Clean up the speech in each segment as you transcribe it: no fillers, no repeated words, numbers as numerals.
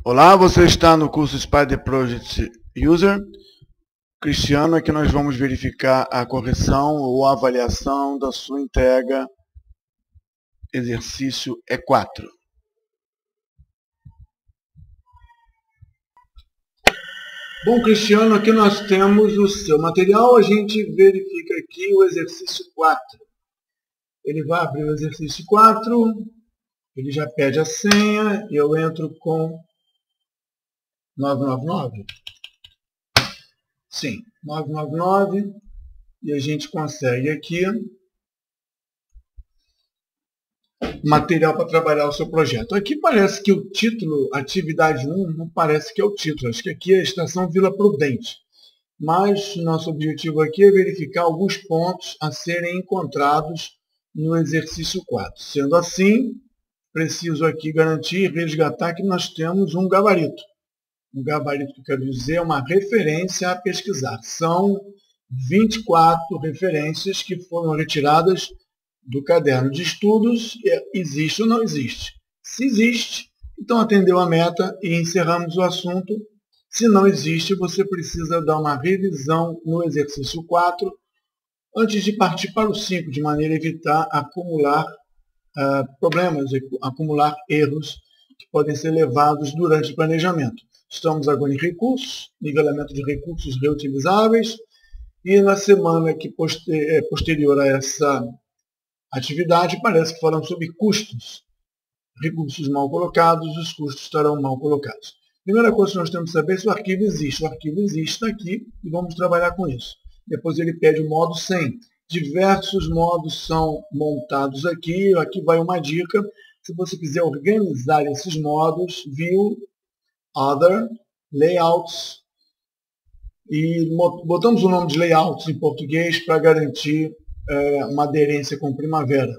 Olá, você está no curso Spider Project User. Cristiano, aqui nós vamos verificar a correção ou avaliação da sua entrega exercício E4. Bom, Cristiano, aqui nós temos o seu material. A gente verifica aqui o exercício 4. Ele vai abrir o exercício 4, ele já pede a senha, eu entro com 999. Sim, 999, e a gente consegue aqui material para trabalhar o seu projeto. Aqui parece que o título, atividade 1, não parece que é o título, acho que aqui é a estação Vila Prudente. Mas nosso objetivo aqui é verificar alguns pontos a serem encontrados no exercício 4. Sendo assim, preciso aqui garantir e resgatar que nós temos um gabarito. Um gabarito que eu quero dizer é uma referência a pesquisar. São 24 referências que foram retiradas do caderno de estudos. Existe ou não existe? Se existe, então atendeu a meta e encerramos o assunto. Se não existe, você precisa dar uma revisão no exercício 4 antes de partir para o 5, de maneira a evitar acumular problemas, acumular erros que podem ser levados durante o planejamento. Estamos agora em recursos, nivelamento de recursos reutilizáveis, e na semana que posterior a essa atividade, parece que falamos sobre custos. Recursos mal colocados, os custos estarão mal colocados. Primeira coisa que nós temos que saber é se o arquivo existe. O arquivo existe, está aqui, e vamos trabalhar com isso. Depois ele pede o modo 100. Diversos modos são montados aqui. Aqui vai uma dica. Se você quiser organizar esses modos, View, Other, Layouts, e botamos o nome de Layouts em português para garantir uma aderência com Primavera.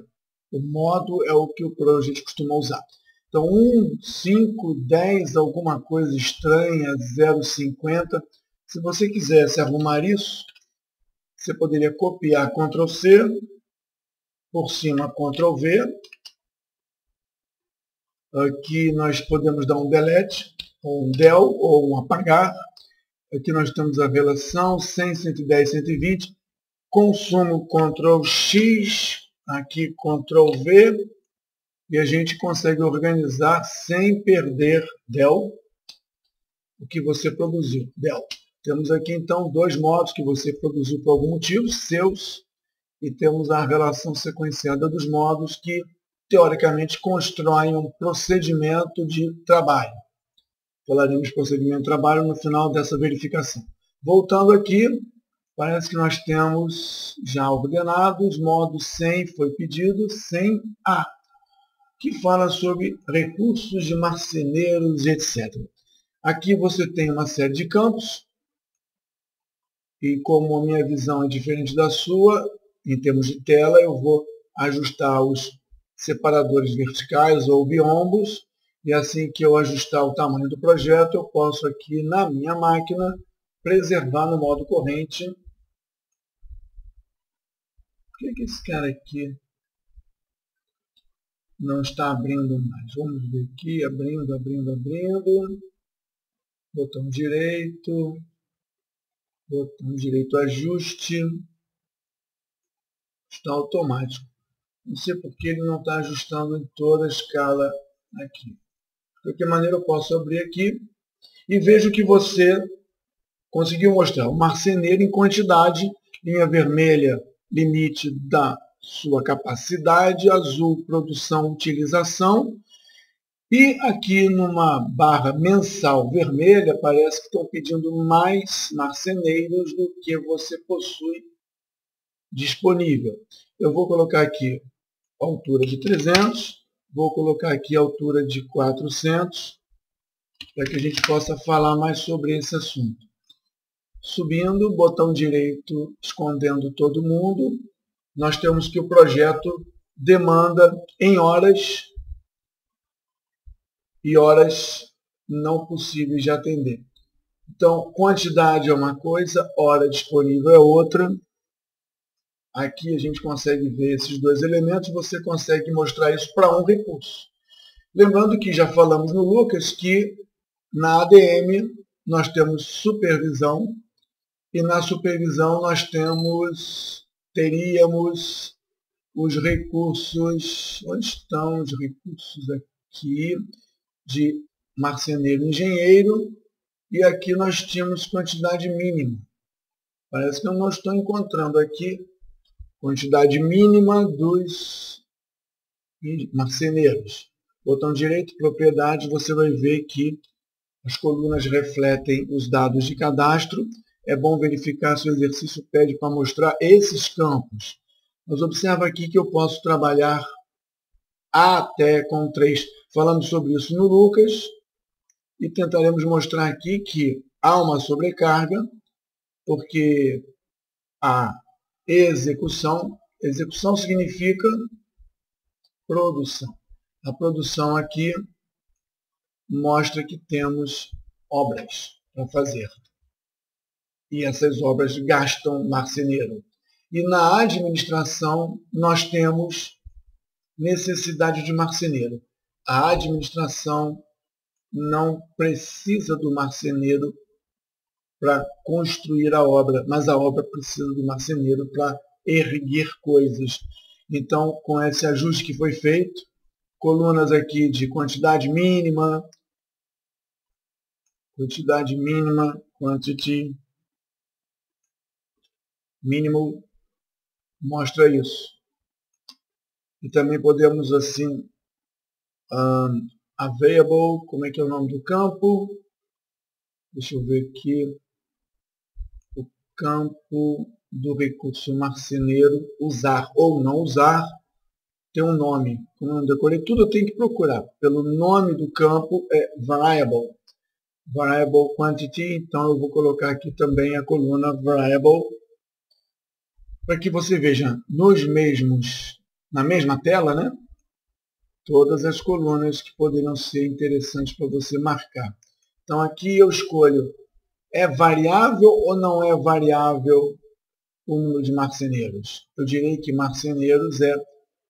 O modo é o que o Project costuma usar. Então, 1, 5, 10, alguma coisa estranha, 0,50. Se você quisesse arrumar isso, você poderia copiar Ctrl+C, por cima Ctrl+V. Aqui nós podemos dar um delete, ou um del, ou um apagar. Aqui nós temos a relação 100, 110, 120. Consumo Ctrl+X, aqui Ctrl+V. E a gente consegue organizar sem perder del, o que você produziu, del. Temos aqui então dois modos que você produziu por algum motivo, seus, e temos a relação sequenciada dos modos que teoricamente constroem um procedimento de trabalho. Falaremos de procedimento de trabalho no final dessa verificação. Voltando aqui, parece que nós temos já ordenados, modo 100 foi pedido, 100A, que fala sobre recursos de marceneiros, etc. Aqui você tem uma série de campos, e como a minha visão é diferente da sua, em termos de tela, eu vou ajustar os separadores verticais ou biombos, e assim que eu ajustar o tamanho do projeto, eu posso aqui na minha máquina preservar no modo corrente. Por que esse cara aqui não está abrindo mais? Vamos ver aqui, abrindo, abrindo, abrindo. Botão direito ajuste. Está automático. Não sei porque ele não está ajustando em toda a escala aqui. De qualquer maneira, eu posso abrir aqui e vejo que você conseguiu mostrar o marceneiro em quantidade, linha vermelha, limite da sua capacidade, azul, produção, utilização, e aqui numa barra mensal vermelha, parece que estão pedindo mais marceneiros do que você possui disponível. Eu vou colocar aqui a altura de 300, vou colocar aqui a altura de 400, para que a gente possa falar mais sobre esse assunto. Subindo, botão direito, escondendo todo mundo, nós temos que o projeto demanda em horas e horas não possíveis de atender. Então, quantidade é uma coisa, hora disponível é outra. Aqui a gente consegue ver esses dois elementos, você consegue mostrar isso para um recurso. Lembrando que já falamos no Lucas que Na ADM, nós temos supervisão, e na supervisão nós teríamos os recursos, onde estão os recursos aqui, de marceneiro engenheiro, e aqui nós tínhamos quantidade mínima. Parece que eu não estou encontrando aqui quantidade mínima dos marceneiros. Botão direito, propriedade, você vai ver que as colunas refletem os dados de cadastro. É bom verificar se o exercício pede para mostrar esses campos. Mas observa aqui que eu posso trabalhar até com 3. Falamos sobre isso no Lucas e tentaremos mostrar aqui que há uma sobrecarga, porque a execução significa produção. A produção aqui mostra que temos obras para fazer. E essas obras gastam marceneiro. E na administração nós temos necessidade de marceneiro. A administração não precisa do marceneiro para construir a obra, mas a obra precisa do marceneiro para erguer coisas. Então, com esse ajuste que foi feito, colunas aqui de quantidade mínima, quantity, minimal, mostra isso. E também podemos assim, available, como é que é o nome do campo? Deixa eu ver aqui. O campo do recurso marceneiro, usar ou não usar, tem um nome. Como eu não decorei tudo, eu tenho que procurar. Pelo nome do campo é variable. Variable quantity, então eu vou colocar aqui também a coluna variable, para que você veja na mesma tela, né? Todas as colunas que poderiam ser interessantes para você marcar. Então aqui eu escolho, é variável ou não é variável o número de marceneiros? Eu direi que marceneiros é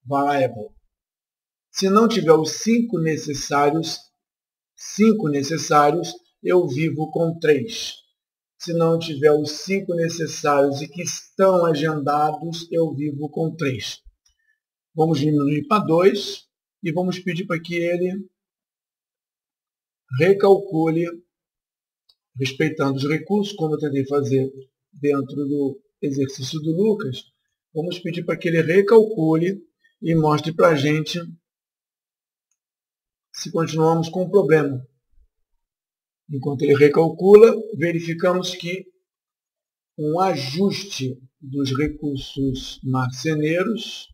variable. Se não tiver os 5 necessários, eu vivo com 3. Se não tiver os 5 necessários e que estão agendados, eu vivo com 3. Vamos diminuir para 2 e vamos pedir para que ele recalcule, respeitando os recursos, como eu tentei fazer dentro do exercício do Lucas. Vamos pedir para que ele recalcule e mostre para a gente se continuamos com o problema. Enquanto ele recalcula, verificamos que um ajuste dos recursos marceneiros,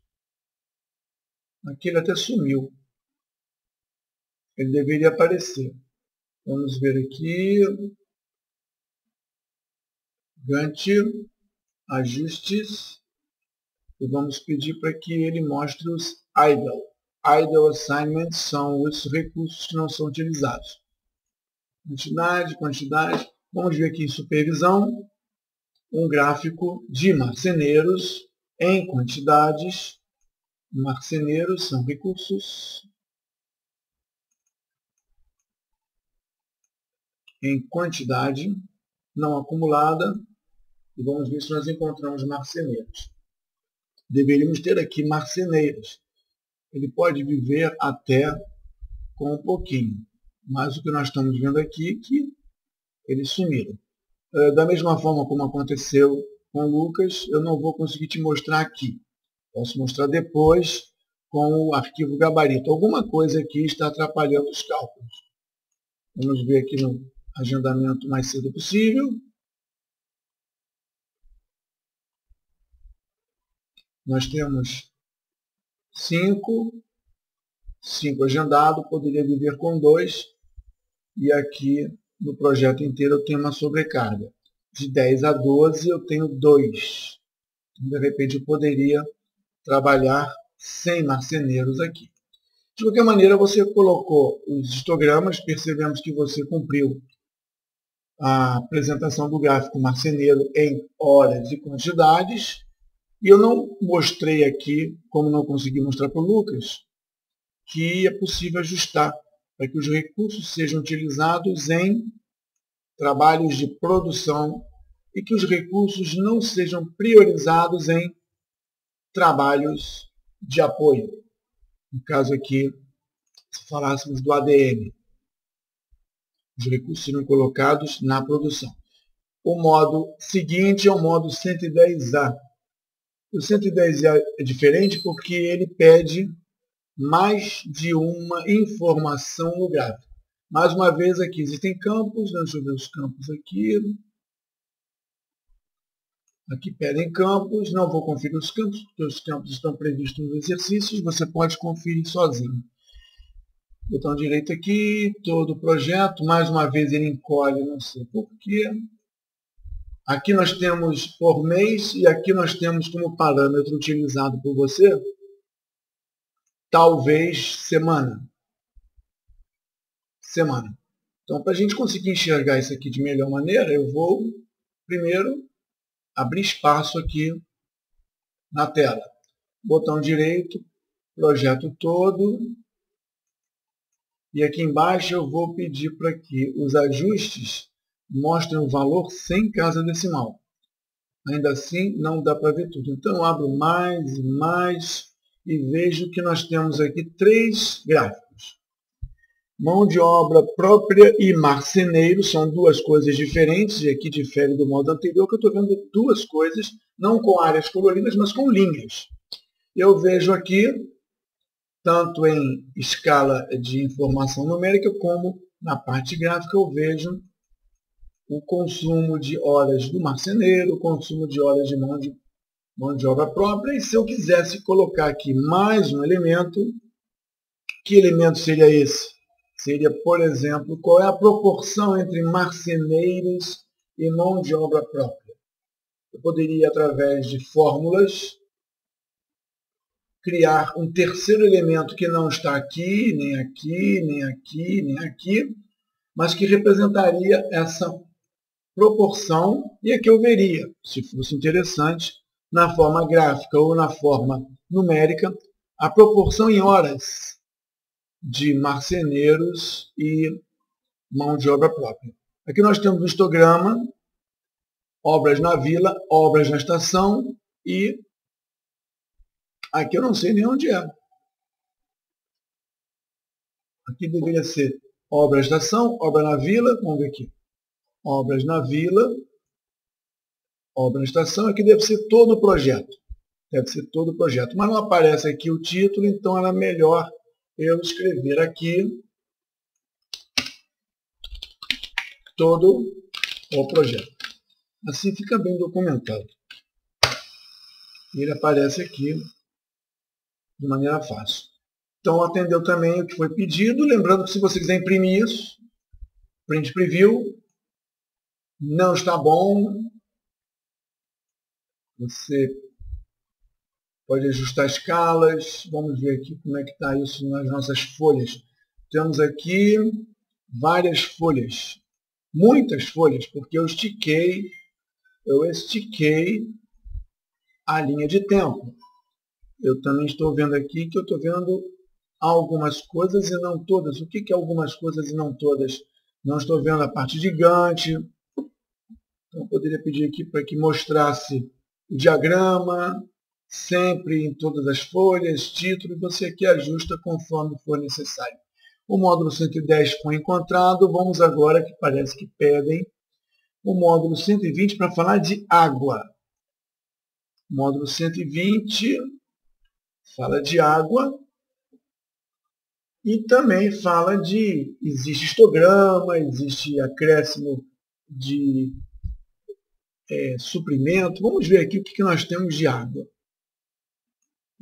aqui ele até sumiu. Ele deveria aparecer. Vamos ver aqui. Gantt, ajustes. E vamos pedir para que ele mostre os idle. Idle assignments são os recursos que não são utilizados. Quantidade. Vamos ver aqui em supervisão um gráfico de marceneiros em quantidades. Marceneiros são recursos em quantidade não acumulada. E vamos ver se nós encontramos marceneiros. Deveríamos ter aqui marceneiros. Ele pode viver até com um pouquinho. Mas o que nós estamos vendo aqui é que eles sumiram. Da mesma forma como aconteceu com o Lucas, eu não vou conseguir te mostrar aqui. Posso mostrar depois com o arquivo gabarito. Alguma coisa aqui está atrapalhando os cálculos. Vamos ver aqui no agendamento o mais cedo possível. Nós temos 5 agendado, poderia viver com 2, e aqui no projeto inteiro eu tenho uma sobrecarga. De 10 a 12 eu tenho 2. De repente eu poderia trabalhar sem marceneiros aqui. De qualquer maneira, você colocou os histogramas, percebemos que você cumpriu a apresentação do gráfico marceneiro em horas e quantidades. E eu não mostrei aqui, como não consegui mostrar para o Lucas, que é possível ajustar para que os recursos sejam utilizados em trabalhos de produção e que os recursos não sejam priorizados em trabalhos de apoio. No caso aqui, se falássemos do ADM, os recursos serão colocados na produção. O modo seguinte é o modo 110A. O 110A é diferente porque ele pede mais de uma informação no gráfico. Mais uma vez aqui existem campos, deixa eu ver os campos aqui. Aqui pedem campos, não vou conferir os campos, porque os campos estão previstos nos exercícios, você pode conferir sozinho. Botão direito aqui, todo o projeto, mais uma vez ele encolhe, não sei porquê. Aqui nós temos por mês e aqui nós temos como parâmetro utilizado por você, talvez semana. Então, para a gente conseguir enxergar isso aqui de melhor maneira, eu vou primeiro abrir espaço aqui na tela. Botão direito, projeto todo. E aqui embaixo eu vou pedir para que os ajustes mostrem o valor sem casa decimal. Ainda assim, não dá para ver tudo. Então, eu abro mais e mais e vejo que nós temos aqui 3 gráficos. Mão de obra própria e marceneiro são duas coisas diferentes, e aqui difere do modo anterior, que eu estou vendo duas coisas, não com áreas coloridas, mas com linhas. Eu vejo aqui, tanto em escala de informação numérica, como na parte gráfica, eu vejo o consumo de horas do marceneiro, o consumo de horas de mão de obra própria, e se eu quisesse colocar aqui mais um elemento, que elemento seria esse? Seria, por exemplo, qual é a proporção entre marceneiros e mão de obra própria. Eu poderia, através de fórmulas, criar um terceiro elemento que não está aqui, nem aqui, nem aqui, nem aqui, mas que representaria essa proporção, e aqui eu veria, se fosse interessante, na forma gráfica ou na forma numérica, a proporção em horas de marceneiros e mão de obra própria. Aqui nós temos um histograma, obras na vila, obras na estação, e aqui eu não sei nem onde é. Aqui deveria ser obras na estação, obra na vila, vamos ver aqui. Obras na vila, obra na estação, aqui deve ser todo o projeto. Mas não aparece aqui o título, então era melhor eu escrever aqui todo o projeto. Assim fica bem documentado. Ele aparece aqui de maneira fácil. Então, atendeu também o que foi pedido. Lembrando que se você quiser imprimir isso, print preview, não está bom, você pode ajustar escalas. Vamos ver aqui como é que está isso nas nossas folhas. Temos aqui várias folhas, muitas folhas, porque eu estiquei a linha de tempo. Eu também estou vendo aqui que eu estou vendo algumas coisas e não todas. O que é algumas coisas e não todas? Não estou vendo a parte de Gantt. Então, eu poderia pedir aqui para que mostrasse o diagrama, sempre em todas as folhas, título, e você aqui ajusta conforme for necessário. O módulo 110 foi encontrado. Vamos agora, que parece que pedem, o módulo 120 para falar de água. O módulo 120 fala de água e também fala de, existe histograma, existe acréscimo de suprimento. Vamos ver aqui o que nós temos de água.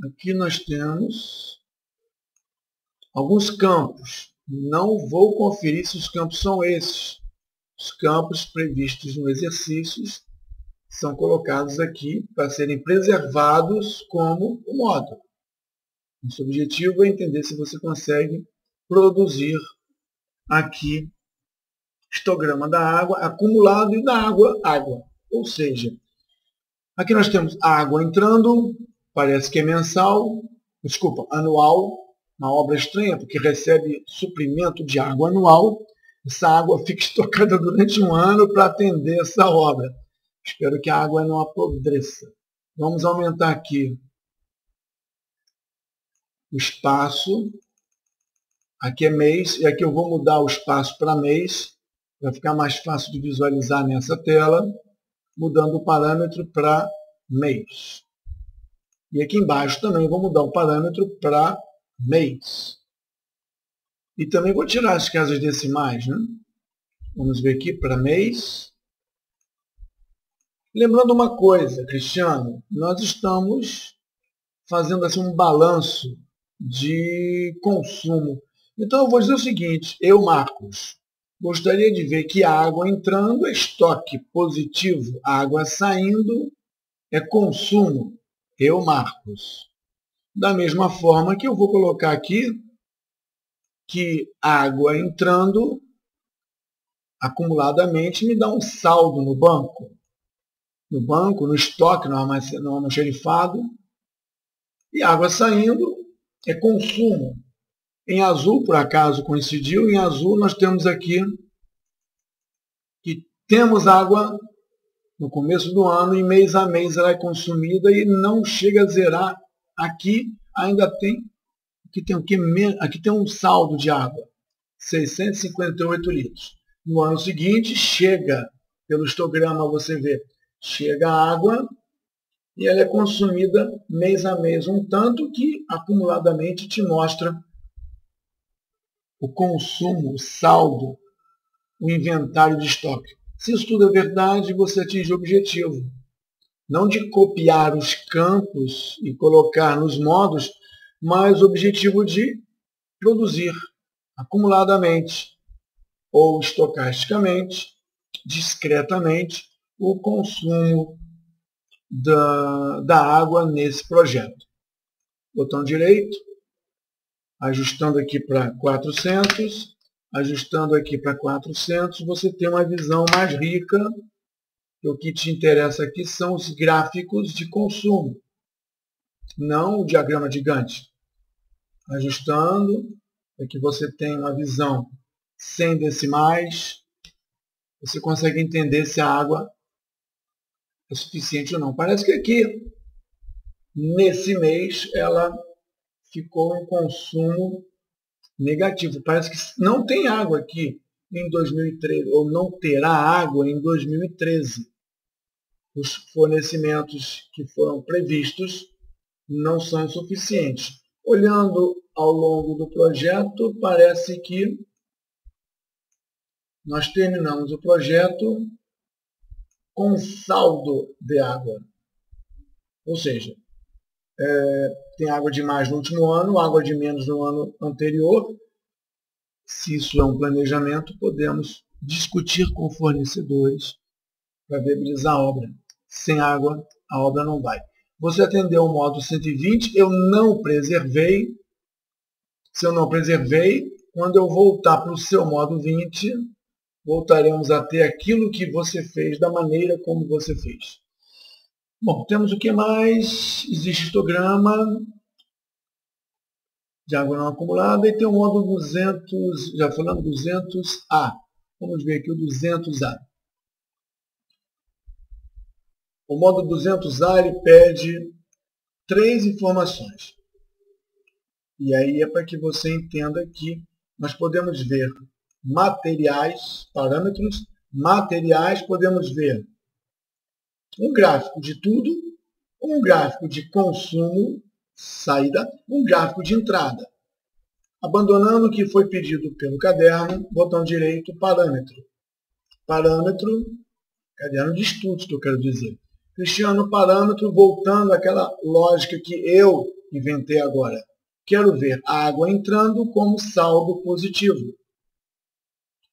Aqui nós temos alguns campos. Não vou conferir se os campos são esses. Os campos previstos no exercício são colocados aqui para serem preservados como o módulo. Nosso objetivo é entender se você consegue produzir aqui histograma da água, acumulado, e da água, água. Ou seja, aqui nós temos a água entrando, parece que é mensal, desculpa, anual. Uma obra estranha, porque recebe suprimento de água anual. Essa água fica estocada durante um ano para atender essa obra. Espero que a água não apodreça. Vamos aumentar aqui o espaço. Aqui é mês, e aqui eu vou mudar o espaço para mês, para ficar mais fácil de visualizar nessa tela, mudando o parâmetro para mês. E aqui embaixo também vou mudar o parâmetro para mês. E também vou tirar as casas decimais, né? Vamos ver aqui para mês. Lembrando uma coisa, Cristiano, nós estamos fazendo assim um balanço de consumo. Então eu vou dizer o seguinte, eu, Marcos, gostaria de ver que a água entrando é estoque positivo, a água saindo é consumo. Eu, Marcos. Da mesma forma que eu vou colocar aqui que água entrando acumuladamente me dá um saldo no banco. No banco, no estoque, no almoxerifado. E água saindo é consumo. Em azul, por acaso coincidiu, em azul nós temos aqui que temos água no começo do ano e mês a mês ela é consumida e não chega a zerar. Aqui ainda tem, aqui tem um saldo de água, 658 litros. No ano seguinte chega, pelo histograma você vê, chega a água e ela é consumida mês a mês, um tanto que acumuladamente te mostra o consumo, o saldo, o inventário de estoque. Se isso tudo é verdade, você atinge o objetivo. Não de copiar os campos e colocar nos modos, mas o objetivo de produzir acumuladamente ou estocasticamente, discretamente, o consumo da água nesse projeto. Botão direito, ajustando aqui para 400, ajustando aqui para 400, você tem uma visão mais rica. O que te interessa aqui são os gráficos de consumo, não o diagrama de Gantt. Ajustando, aqui você tem uma visão sem decimais, você consegue entender se a água é suficiente ou não. Parece que aqui, nesse mês, ela ficou em consumo negativo. Parece que não tem água aqui em 2013, ou não terá água em 2013. Os fornecimentos que foram previstos não são suficientes. Olhando ao longo do projeto, parece que nós terminamos o projeto com saldo de água. Ou seja, tem água demais no último ano, água de menos no ano anterior. Se isso é um planejamento, podemos discutir com fornecedores para viabilizar a obra. Sem água, a obra não vai. Você atendeu o modo 120, eu não preservei. Se eu não preservei, quando eu voltar para o seu modo 20, voltaremos a ter aquilo que você fez da maneira como você fez. Bom, temos o que mais? Existe histograma de água não acumulada e tem o modo 200, já falando 200A. Vamos ver aqui o 200A. O modo 200A ele pede 3 informações. E aí é para que você entenda que nós podemos ver materiais, parâmetros, materiais, podemos ver um gráfico de tudo, um gráfico de consumo, saída, um gráfico de entrada. Abandonando o que foi pedido pelo caderno, botão direito, parâmetro. Parâmetro, caderno de estudos, que eu quero dizer. Cristiano, parâmetro, voltando àquela lógica que eu inventei agora. Quero ver a água entrando como saldo positivo.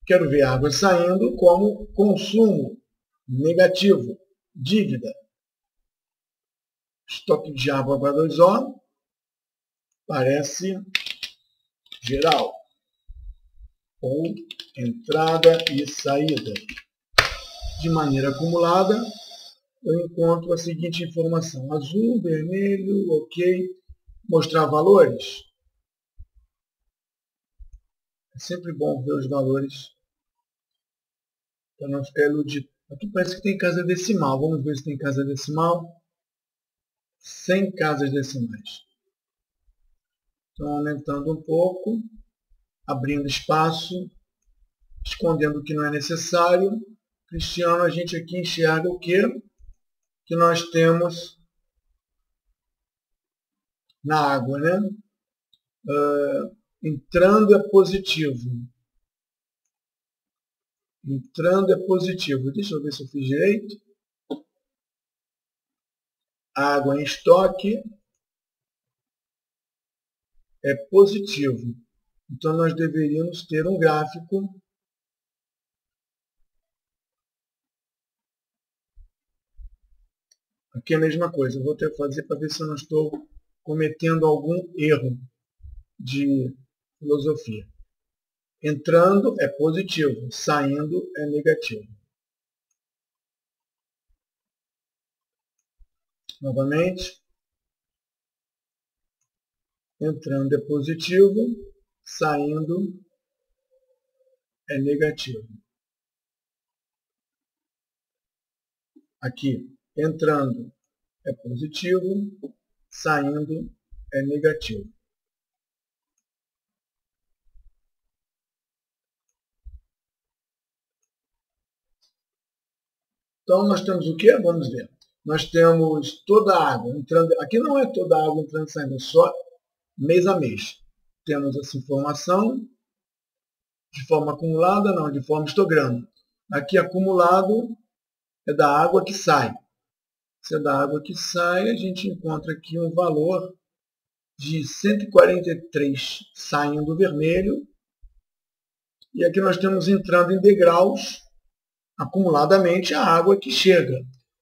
Quero ver a água saindo como consumo negativo, dívida. Estoque de água para 2O parece geral. Ou entrada e saída. De maneira acumulada, eu encontro a seguinte informação. Azul, vermelho, ok. Mostrar valores. É sempre bom ver os valores para não ficar iludido. Aqui parece que tem casa decimal. Vamos ver se tem casa decimal. 100 casas decimais. Então, aumentando um pouco, abrindo espaço, escondendo o que não é necessário. Cristiano, a gente aqui enxerga o quê? Que nós temos na água, né? Entrando é positivo. Entrando é positivo. Deixa eu ver se eu fiz direito. Água em estoque é positivo. Então, nós deveríamos ter um gráfico aqui é a mesma coisa. Eu vou ter que fazer para ver se eu não estou cometendo algum erro de filosofia. Entrando é positivo, saindo é negativo. Novamente. Entrando é positivo, saindo é negativo. Aqui, entrando é positivo, saindo é negativo. Então, nós temos o quê? Vamos ver. Nós temos toda a água entrando. Aqui não é toda a água entrando e saindo, é só mês a mês. Temos essa informação de forma acumulada, não, de forma histograma. Aqui acumulado é da água que sai. Se é da água que sai, a gente encontra aqui um valor de 143 saindo vermelho. E aqui nós temos entrando em degraus, acumuladamente, a água que chega.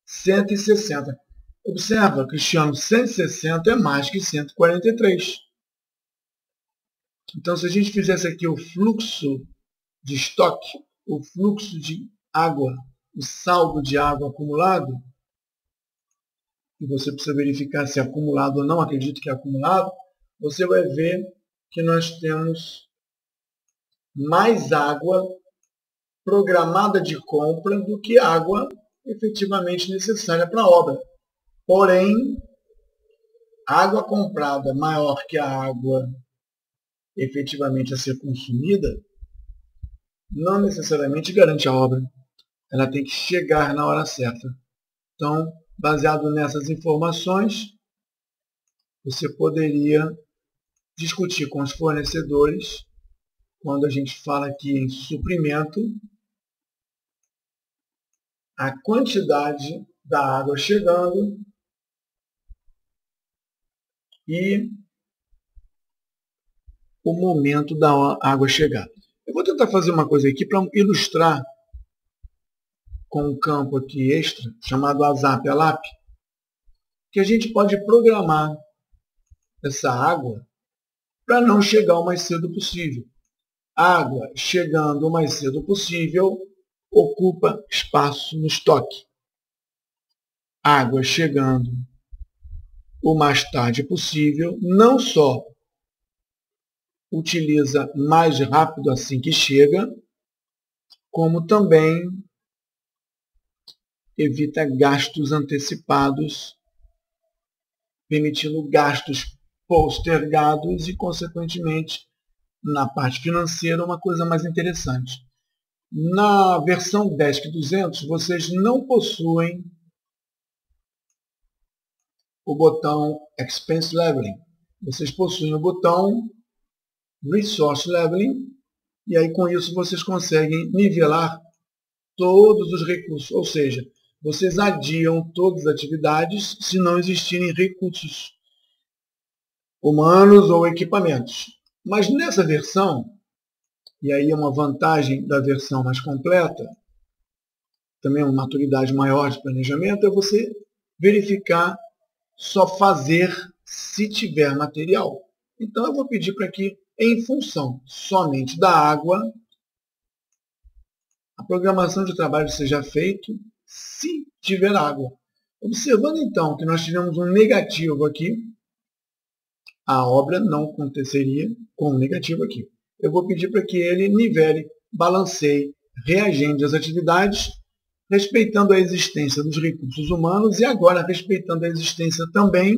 160. Observa, Cristiano, 160 é mais que 143. Então, se a gente fizesse aqui o fluxo de estoque, o fluxo de água, o saldo de água acumulado, e você precisa verificar se é acumulado ou não, acredito que é acumulado, você vai ver que nós temos mais água programada de compra do que água efetivamente necessária para a obra. Porém, água comprada maior que a água efetivamente a ser consumida não necessariamente garante a obra. Ela tem que chegar na hora certa. Então, baseado nessas informações, você poderia discutir com os fornecedores, quando a gente fala aqui em suprimento, a quantidade da água chegando e o momento da água chegar. Eu vou tentar fazer uma coisa aqui para ilustrar com um campo aqui extra, chamado ASAP, ALAP, que a gente pode programar essa água para não chegar o mais cedo possível. Água chegando o mais cedo possível ocupa espaço no estoque. Água chegando o mais tarde possível, não só utiliza mais rápido assim que chega, como também evita gastos antecipados, permitindo gastos postergados e, consequentemente, na parte financeira, uma coisa mais interessante. Na versão Desk 200, vocês não possuem o botão Expense Leveling. Vocês possuem o botão Resource Leveling, e aí com isso vocês conseguem nivelar todos os recursos, ou seja, vocês adiam todas as atividades se não existirem recursos humanos ou equipamentos. Mas nessa versão, e aí é uma vantagem da versão mais completa, também uma maturidade maior de planejamento, é você verificar só fazer se tiver material. Então eu vou pedir para que, em função somente da água, a programação de trabalho seja feita se tiver água. Observando então que nós tivemos um negativo aqui, a obra não aconteceria com um negativo aqui. eu vou pedir para que ele nivele, balanceie, reagende as atividades, respeitando a existência dos recursos humanos e agora respeitando a existência também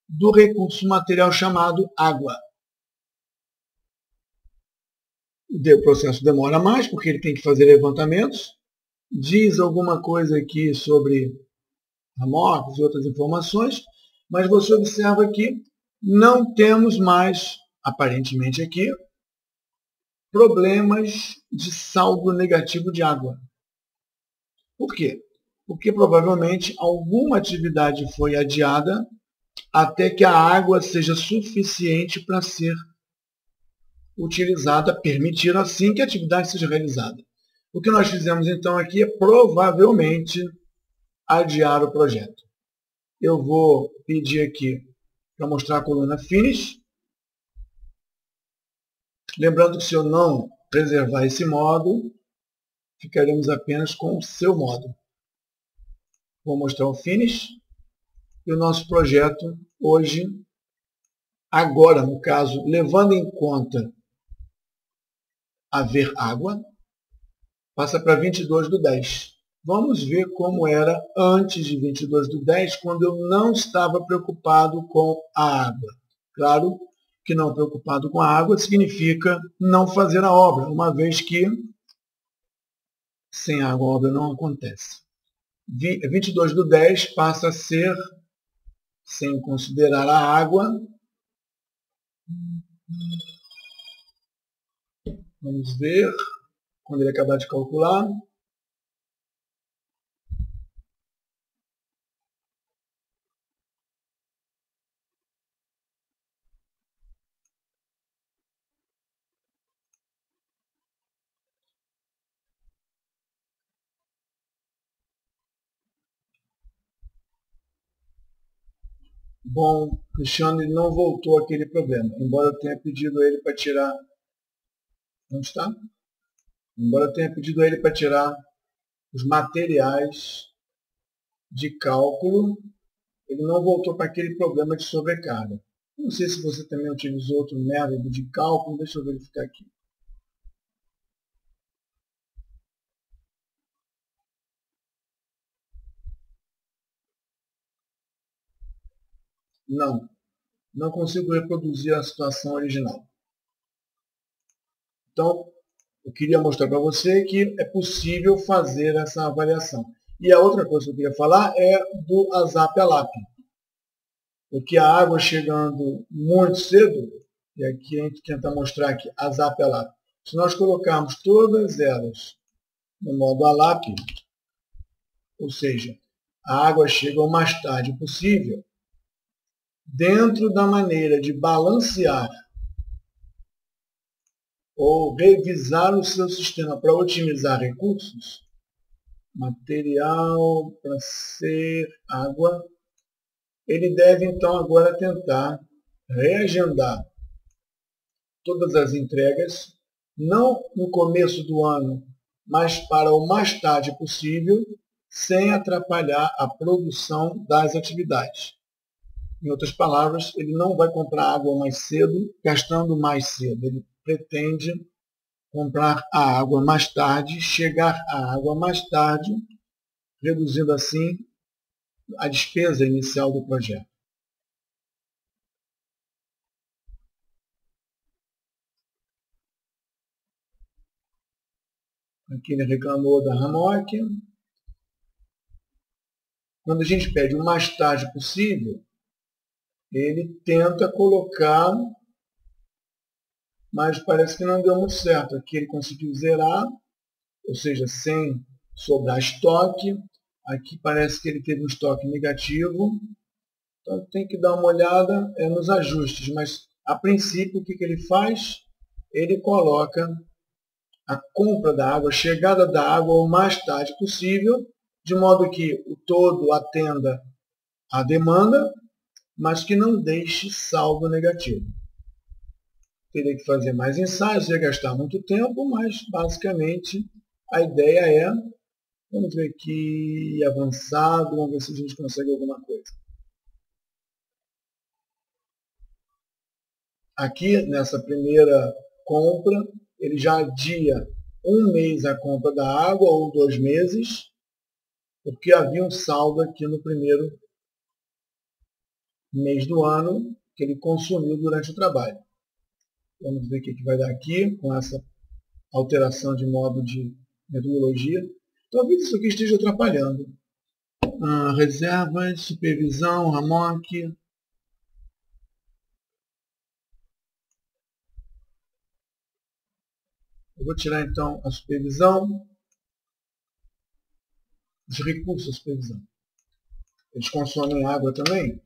do recurso material chamado água. O processo demora mais, porque ele tem que fazer levantamentos, diz alguma coisa aqui sobre amorfos e outras informações, mas você observa que não temos mais, aparentemente aqui, problemas de saldo negativo de água. Por quê? Porque provavelmente alguma atividade foi adiada até que a água seja suficiente para ser utilizada, permitir assim que a atividade seja realizada. O que nós fizemos então aqui é provavelmente adiar o projeto. Eu vou pedir aqui para mostrar a coluna Finish. Lembrando que se eu não preservar esse modo, ficaremos apenas com o seu modo. Vou mostrar o Finish. E o nosso projeto hoje, agora no caso, levando em conta haver água, passa para 22/10. Vamos ver como era antes de 22/10, quando eu não estava preocupado com a água. Claro que não preocupado com a água significa não fazer a obra, uma vez que sem água a obra não acontece. 22/10 passa a ser, sem considerar a água, vamos ver, quando ele acabar de calcular, bom, Cristiano ele não voltou àquele problema, embora eu tenha pedido a ele para tirar. Onde está? Embora eu tenha pedido a ele para tirar os materiais de cálculo, ele não voltou para aquele problema de sobrecarga. Não sei se você também utilizou outro método de cálculo, deixa eu verificar aqui. Não consigo reproduzir a situação original. Então, eu queria mostrar para você que é possível fazer essa avaliação. E a outra coisa que eu queria falar é do ASAP-ALAP. Porque a água chegando muito cedo, e aqui a gente tenta mostrar que ASAP-ALAP. Se nós colocarmos todas elas no modo ALAP, ou seja, a água chega o mais tarde possível, dentro da maneira de balancear ou revisar o seu sistema para otimizar recursos, material para ser água, ele deve então agora tentar reagendar todas as entregas, não no começo do ano, mas para o mais tarde possível, sem atrapalhar a produção das atividades. Em outras palavras, ele não vai comprar água mais cedo, gastando mais cedo. Ele pretende comprar a água mais tarde, chegar à água mais tarde, reduzindo assim a despesa inicial do projeto. Aqui ele reclamou da RAMOC. Quando a gente pede o mais tarde possível, ele tenta colocar, mas parece que não deu muito certo. Aqui ele conseguiu zerar, ou seja, sem sobrar estoque. Aqui parece que ele teve um estoque negativo. Então tem que dar uma olhada nos ajustes, mas a princípio o que ele faz? Ele coloca a compra da água, a chegada da água o mais tarde possível, de modo que o todo atenda à demanda, mas que não deixe saldo negativo. Teria que fazer mais ensaios, ia gastar muito tempo, mas basicamente a ideia é, vamos ver aqui, avançado, vamos ver se a gente consegue alguma coisa. Aqui, nessa primeira compra, ele já adia um mês a compra da água ou 2 meses, porque havia um saldo aqui no primeiro mês do ano que ele consumiu durante o trabalho. Vamos ver o que vai dar aqui com essa alteração de modo de metodologia. Talvez isso aqui esteja atrapalhando. Reservas, supervisão, RAMOC. Eu vou tirar então a supervisão, os recursos da supervisão. Eles consomem água também?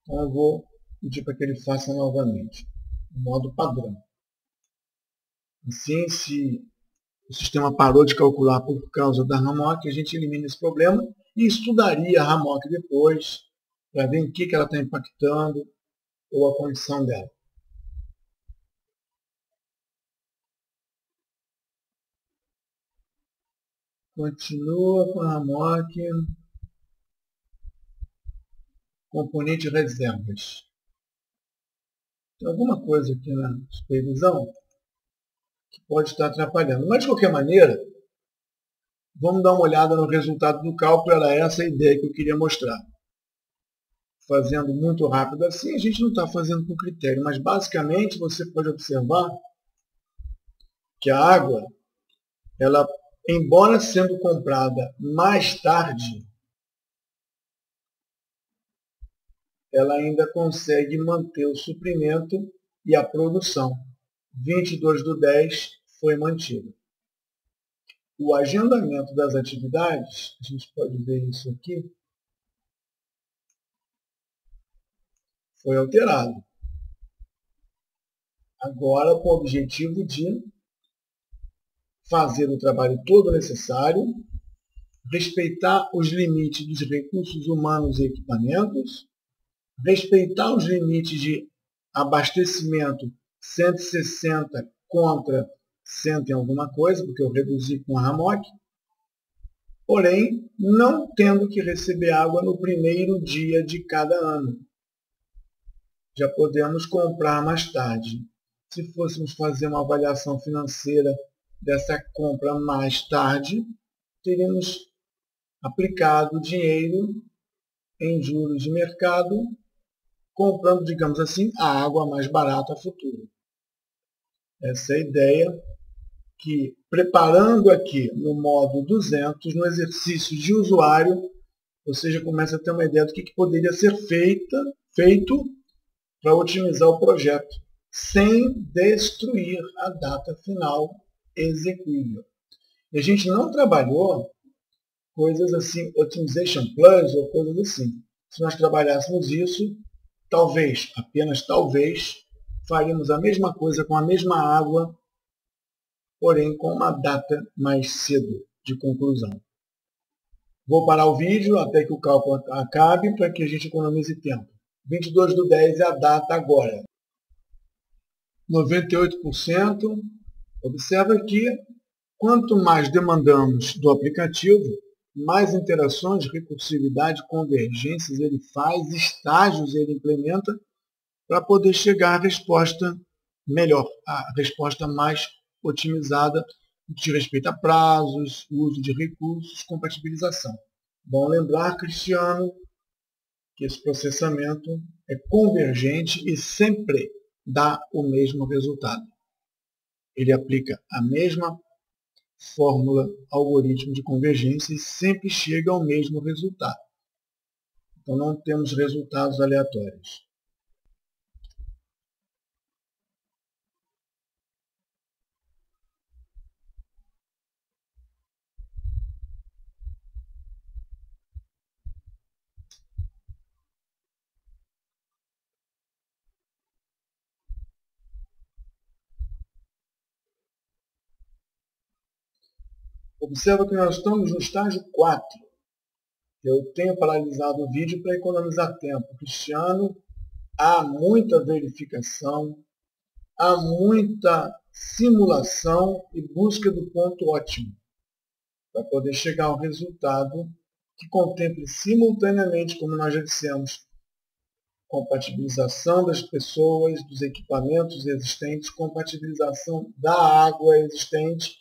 Então eu vou pedir para que ele faça novamente, no modo padrão. Assim, se o sistema parou de calcular por causa da RAMOC, a gente elimina esse problema e estudaria a RAMOC depois, para ver em que ela está impactando ou a condição dela. Continua com a RAMOC. Componente reservas. Tem alguma coisa aqui na supervisão que pode estar atrapalhando. Mas, de qualquer maneira, vamos dar uma olhada no resultado do cálculo. Era essa a ideia que eu queria mostrar. Fazendo muito rápido assim, a gente não está fazendo com critério, mas basicamente você pode observar que a água, ela, embora sendo comprada mais tarde, ela ainda consegue manter o suprimento e a produção. 22/10 foi mantido. O agendamento das atividades, a gente pode ver isso aqui, foi alterado. Agora com o objetivo de fazer o trabalho todo necessário, respeitar os limites dos recursos humanos e equipamentos, respeitar os limites de abastecimento 160 contra 100 em alguma coisa, porque eu reduzi com a RAMOC, porém não tendo que receber água no primeiro dia de cada ano. Já podemos comprar mais tarde. Se fôssemos fazer uma avaliação financeira dessa compra mais tarde, teríamos aplicado dinheiro em juros de mercado, comprando, digamos assim, a água mais barata a futuro. Essa é a ideia que, preparando aqui no modo 200, no exercício de usuário, você já começa a ter uma ideia do que poderia ser feito para otimizar o projeto, sem destruir a data final execuível. E a gente não trabalhou coisas assim, Optimization Plus ou coisas assim. Se nós trabalhássemos isso, talvez, apenas talvez, faríamos a mesma coisa com a mesma água, porém com uma data mais cedo de conclusão. Vou parar o vídeo até que o cálculo acabe para que a gente economize tempo. 22/10 é a data agora. 98%. Observa que quanto mais demandamos do aplicativo, mais interações, recursividade, convergências ele faz, estágios ele implementa para poder chegar à resposta melhor, a resposta mais otimizada, que respeita a prazos, uso de recursos, compatibilização. Bom lembrar, Cristiano, que esse processamento é convergente e sempre dá o mesmo resultado. Ele aplica a mesma fórmula, algoritmo de convergência e sempre chega ao mesmo resultado. Então não temos resultados aleatórios. Observa que nós estamos no estágio 4. Eu tenho paralisado o vídeo para economizar tempo. Cristiano, há muita verificação, há muita simulação e busca do ponto ótimo para poder chegar ao resultado que contemple simultaneamente, como nós já dissemos, compatibilização das pessoas, dos equipamentos existentes, compatibilização da água existente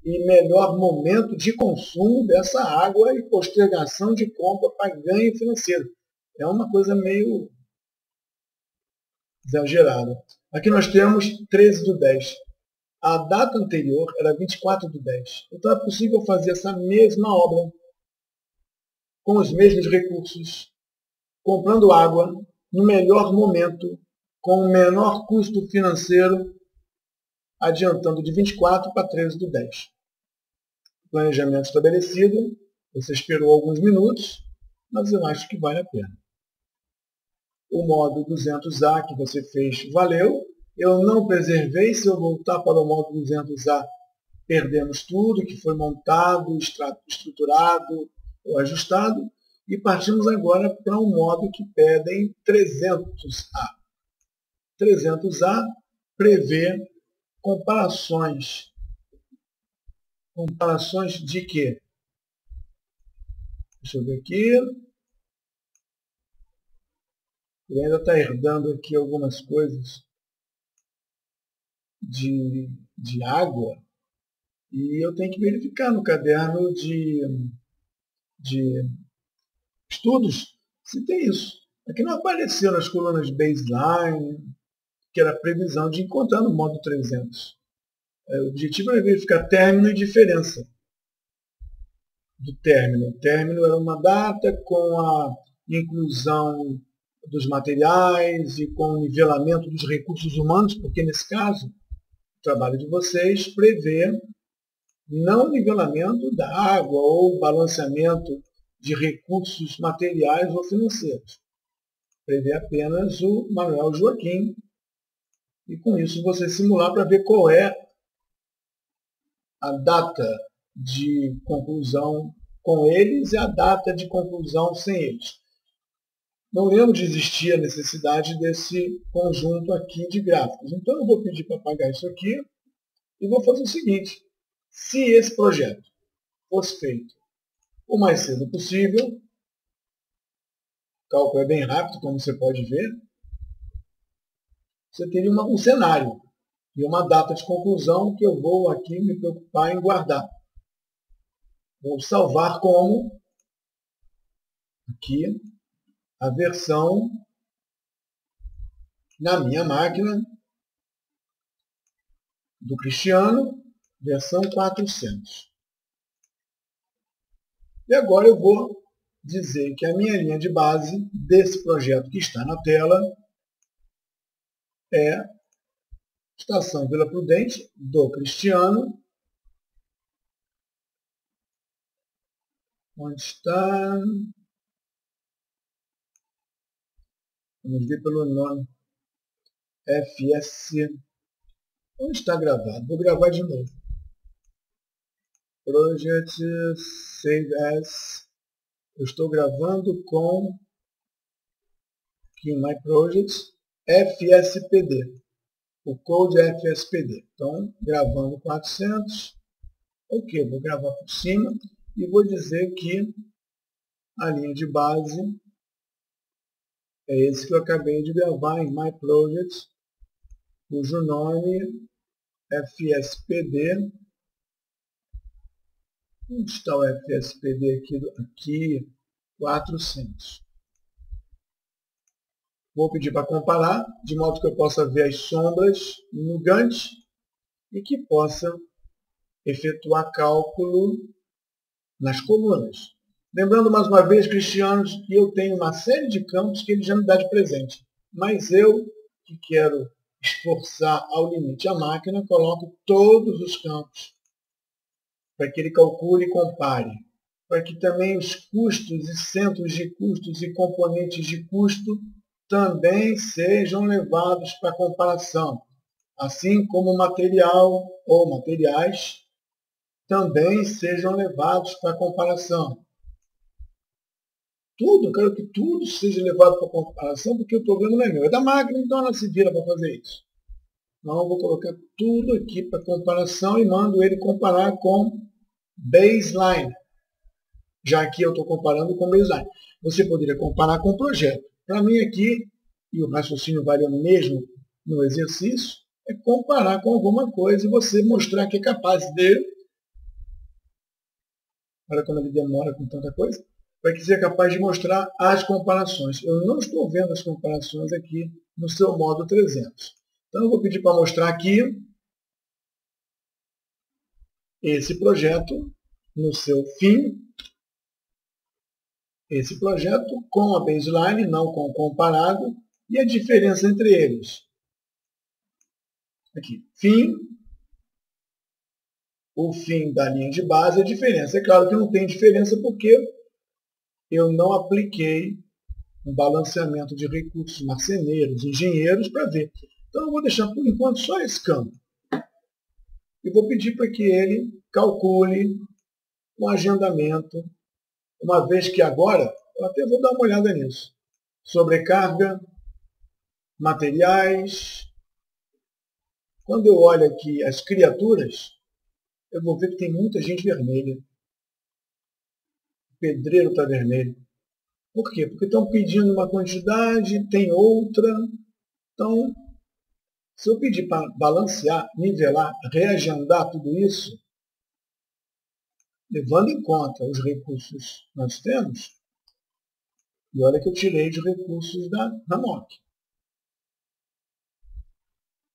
e melhor momento de consumo dessa água e postergação de compra para ganho financeiro. É uma coisa meio exagerada. Aqui nós temos 13/10. A data anterior era 24/10. Então é possível fazer essa mesma obra com os mesmos recursos, comprando água no melhor momento, com o menor custo financeiro, adiantando de 24 para 13/10. Planejamento estabelecido, você esperou alguns minutos, mas eu acho que vale a pena. O modo 200A que você fez valeu. Eu não preservei, se eu voltar para o modo 200A, perdemos tudo que foi montado, estruturado ou ajustado, e partimos agora para um modo que pedem 300A. 300A prevê comparações. Comparações de quê? Deixa eu ver aqui. Ele ainda está herdando aqui algumas coisas de água, e eu tenho que verificar no caderno de estudos se tem isso. Aqui não apareceu nas colunas baseline, que era a previsão de encontrar no modo 300. O objetivo era verificar término e diferença do término. O término era uma data com a inclusão dos materiais e com o nivelamento dos recursos humanos, porque nesse caso, o trabalho de vocês prevê não o nivelamento da água ou balanceamento de recursos materiais ou financeiros. Prevê apenas o Manuel Joaquim, e com isso você simular para ver qual é a data de conclusão com eles e a data de conclusão sem eles. Não lembro de existir a necessidade desse conjunto aqui de gráficos. Então eu vou pedir para apagar isso aqui e vou fazer o seguinte. Se esse projeto fosse feito o mais cedo possível, o cálculo é bem rápido, como você pode ver, você teria um cenário e uma data de conclusão que eu vou aqui me preocupar em guardar. Vou salvar como aqui a versão na minha máquina do Cristiano, versão 400. E agora eu vou dizer que a minha linha de base desse projeto que está na tela é Estação Vila Prudente do Cristiano. Onde está? Vamos ver pelo nome. FS. Onde está gravado? Vou gravar de novo. Project Save As. Eu estou gravando com aqui em My Projects FSPD. O code é FSPD. Então, gravando 400. Ok, vou gravar por cima e vou dizer que a linha de base é esse que eu acabei de gravar em My Projects, cujo nome é FSPD. Onde está o FSPD aqui 400. Vou pedir para comparar, de modo que eu possa ver as sombras no Gantt e que possa efetuar cálculo nas colunas. Lembrando mais uma vez, Cristianos, que eu tenho uma série de campos que ele já me dá de presente. Mas eu, que quero esforçar ao limite a máquina, coloco todos os campos para que ele calcule e compare. Para que também os custos e centros de custos e componentes de custo também sejam levados para comparação. Assim como o material ou materiais também sejam levados para comparação. Eu quero que tudo seja levado para comparação, porque o problema não é meu, é da máquina, então ela se vira para fazer isso. Então eu vou colocar tudo aqui para comparação e mando ele comparar com baseline. Já que eu estou comparando com baseline. Você poderia comparar com projeto. Para mim aqui, e o raciocínio varia mesmo no exercício, é comparar com alguma coisa e você mostrar que é capaz de... Olha como ele demora com tanta coisa. Para que seja capaz de mostrar as comparações. Eu não estou vendo as comparações aqui no seu modo 300. Então, eu vou pedir para mostrar aqui esse projeto no seu fim. Esse projeto com a baseline, não com o comparado, e a diferença entre eles. Aqui, fim. O fim da linha de base, a diferença. É claro que não tem diferença porque eu não apliquei um balanceamento de recursos marceneiros, engenheiros, para ver. Então, eu vou deixar, por enquanto, só esse campo. E vou pedir para que ele calcule um agendamento, uma vez que agora, eu até vou dar uma olhada nisso, sobrecarga, materiais. Quando eu olho aqui as criaturas, eu vou ver que tem muita gente vermelha. O pedreiro está vermelho. Por quê? Porque estão pedindo uma quantidade, tem outra. Então, se eu pedir para balancear, nivelar, reagendar tudo isso, levando em conta os recursos que nós temos, e olha que eu tirei os recursos da RAMOC.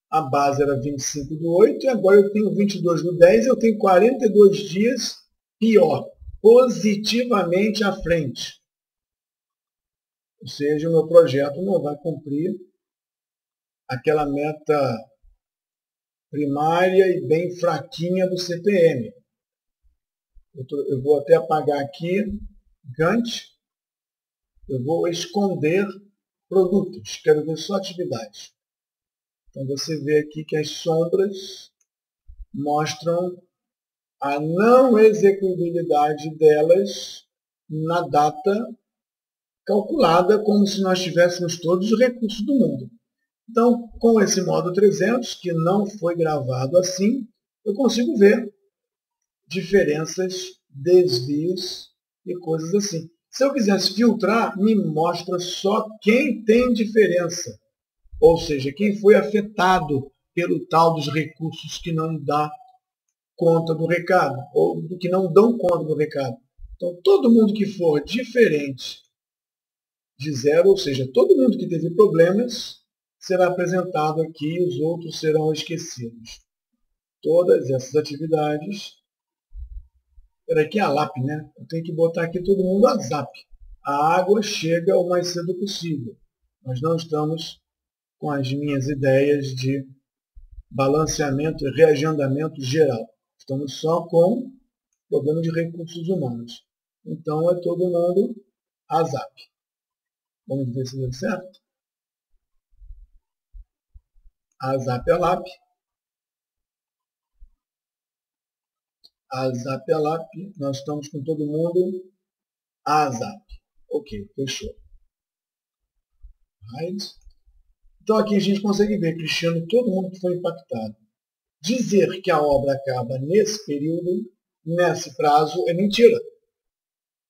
A base era 25 do 8, e agora eu tenho 22 do 10, eu tenho 42 dias pior, positivamente à frente. Ou seja, o meu projeto não vai cumprir aquela meta primária e bem fraquinha do CPM. Eu vou até apagar aqui, Gantt, eu vou esconder produtos, quero ver só atividades. Então você vê aqui que as sombras mostram a não execuibilidade delas na data calculada como se nós tivéssemos todos os recursos do mundo. Então, com esse modo 300, que não foi gravado assim, eu consigo ver diferenças, desvios e coisas assim. Se eu quisesse filtrar, me mostra só quem tem diferença. Ou seja, quem foi afetado pelo tal dos recursos que não dá conta do recado, ou do que não dão conta do recado. Então, todo mundo que for diferente de zero, ou seja, todo mundo que teve problemas, será apresentado aqui e os outros serão esquecidos. Todas essas atividades... Era aqui a LAP, né? Eu tenho que botar aqui todo mundo a ZAP. A água chega o mais cedo possível. Nós não estamos com as minhas ideias de balanceamento e reagendamento geral. Estamos só com problema de recursos humanos. Então, é todo mundo a ZAP. Vamos ver se deu certo. A ZAP é a LAP. A ZAP é a LAP. Nós estamos com todo mundo a ZAP. Ok, fechou. Hide. Então aqui a gente consegue ver, Cristiano, todo mundo que foi impactado. Dizer que a obra acaba nesse período, nesse prazo, é mentira.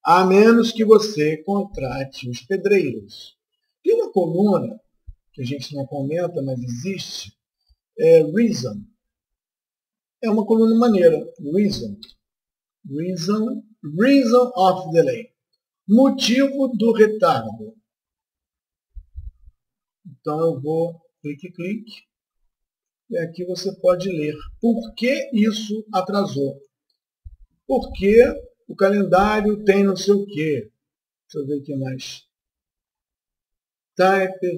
A menos que você contrate os pedreiros. Tem uma coluna, que a gente não comenta, mas existe, Reason. É uma coluna maneira. Reason of delay. Motivo do retardo. Então eu vou clique, e aqui você pode ler por que isso atrasou. Porque o calendário tem não sei o quê. Deixa eu ver o que mais. Type,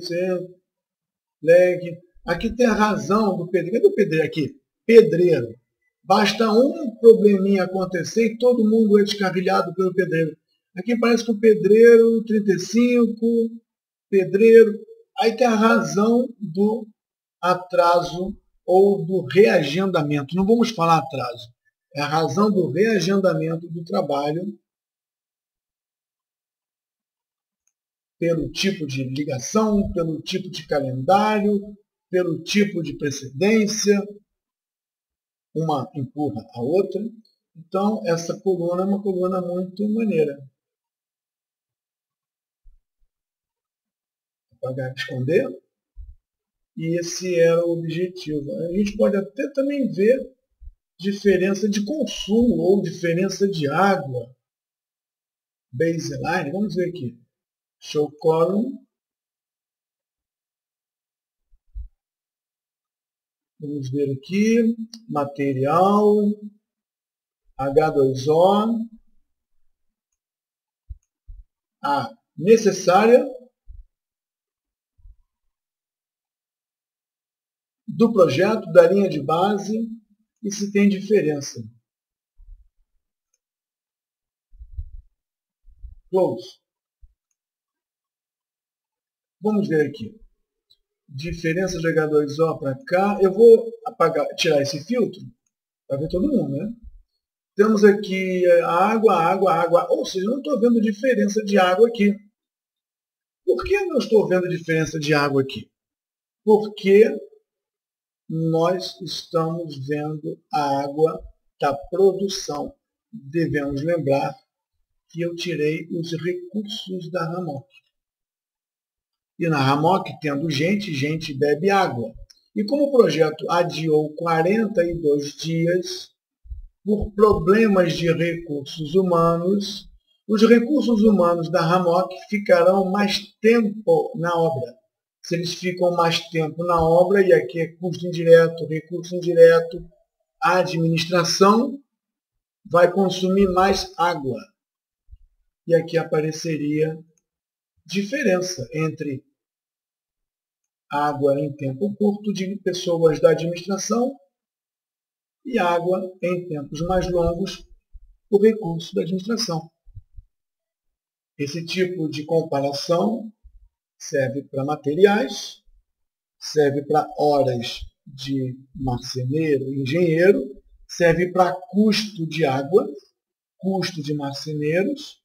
lag. Aqui tem a razão do pedreiro. Cadê o pedreiro aqui? Pedreiro. Basta um probleminha acontecer e todo mundo é descarrilhado pelo pedreiro. Aqui parece que o pedreiro 35, pedreiro... Aí tem a razão do atraso ou do reagendamento. Não vamos falar atraso. É a razão do reagendamento do trabalho pelo tipo de ligação, pelo tipo de calendário, pelo tipo de precedência. Uma empurra a outra. Então, essa coluna é uma coluna muito maneira. apagar e esconder. E esse era o objetivo. A gente pode até também ver diferença de consumo ou diferença de água. Baseline, vamos ver aqui. Show column. Vamos ver aqui. Material. H2O. A necessária do projeto, da linha de base, e se tem diferença. Close. Vamos ver aqui. Diferença de H2O para cá. Eu vou tirar esse filtro para ver todo mundo, né? Temos aqui água. Ou seja, não estou vendo diferença de água aqui. Por que não estou vendo diferença de água aqui? Porque nós estamos vendo a água da produção. Devemos lembrar que eu tirei os recursos da Ramok. E na Ramok, tendo gente bebe água. E como o projeto adiou 42 dias por problemas de recursos humanos, os recursos humanos da Ramok ficarão mais tempo na obra. Se eles ficam mais tempo na obra, e aqui é custo indireto, recurso indireto, a administração vai consumir mais água. E aqui apareceria diferença entre água em tempo curto de pessoas da administração e água em tempos mais longos por recurso da administração. Esse tipo de comparação serve para materiais, serve para horas de marceneiro, engenheiro, serve para custo de água, custo de marceneiros.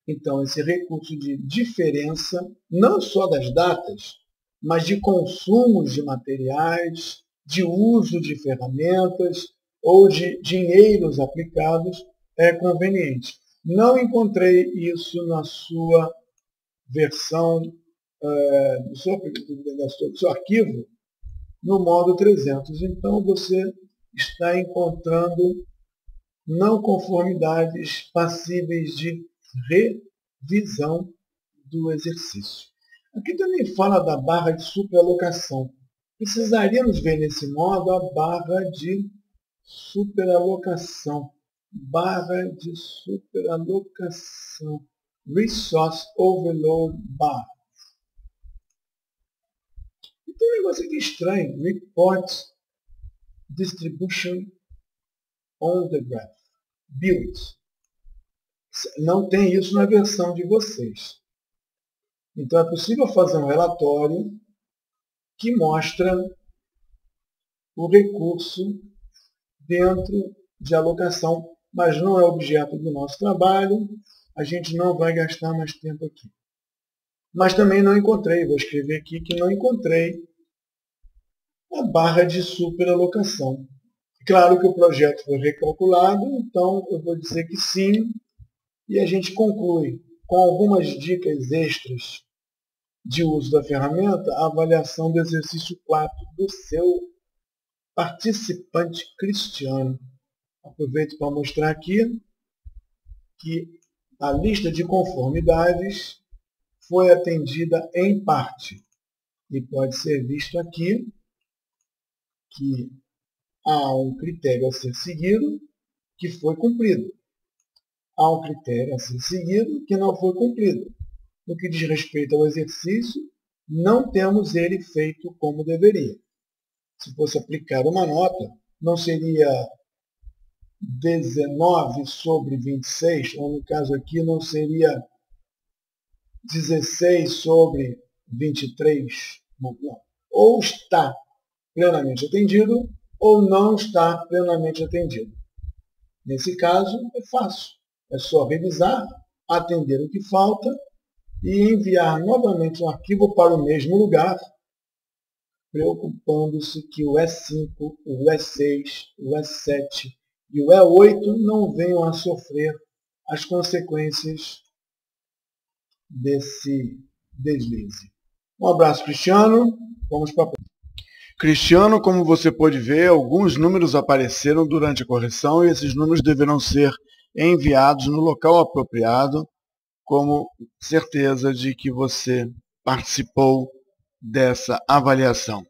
Então, esse recurso de diferença, não só das datas, mas de consumos de materiais, de uso de ferramentas ou de dinheiros aplicados, é conveniente. Não encontrei isso na sua versão do seu arquivo no modo 300. Então, você está encontrando não conformidades passíveis de revisão do exercício. Aqui também fala da barra de superalocação. Precisaríamos ver nesse modo a barra de superalocação. Barra de superalocação. Resource Overload Bar. E tem um negócio aqui estranho. Report Distribution on the Graph. Build. Não tem isso na versão de vocês. Então é possível fazer um relatório que mostra o recurso dentro de alocação, mas não é objeto do nosso trabalho. A gente não vai gastar mais tempo aqui. Mas também não encontrei, vou escrever aqui que não encontrei a barra de superalocação. Claro que o projeto foi recalculado, então eu vou dizer que sim, e a gente conclui com algumas dicas extras de uso da ferramenta, a avaliação do exercício 4 do seu participante Cristiano. Aproveito para mostrar aqui que a lista de conformidades foi atendida em parte. E pode ser visto aqui que há um critério a ser seguido que foi cumprido. Há um critério a ser seguido que não foi cumprido. No que diz respeito ao exercício, não temos ele feito como deveria. Se fosse aplicar uma nota, não seria 19 sobre 26, ou no caso aqui não seria 16 sobre 23. Não. Ou está plenamente atendido, ou não está plenamente atendido. Nesse caso, é fácil. É só revisar, atender o que falta e enviar novamente um arquivo para o mesmo lugar, preocupando-se que o E5, o E6, o E7 e o E8 não venham a sofrer as consequências deslize. Um abraço, Cristiano. Vamos para a próxima. Cristiano, como você pode ver, alguns números apareceram durante a correção e esses números deverão ser enviados no local apropriado, como certeza de que você participou dessa avaliação.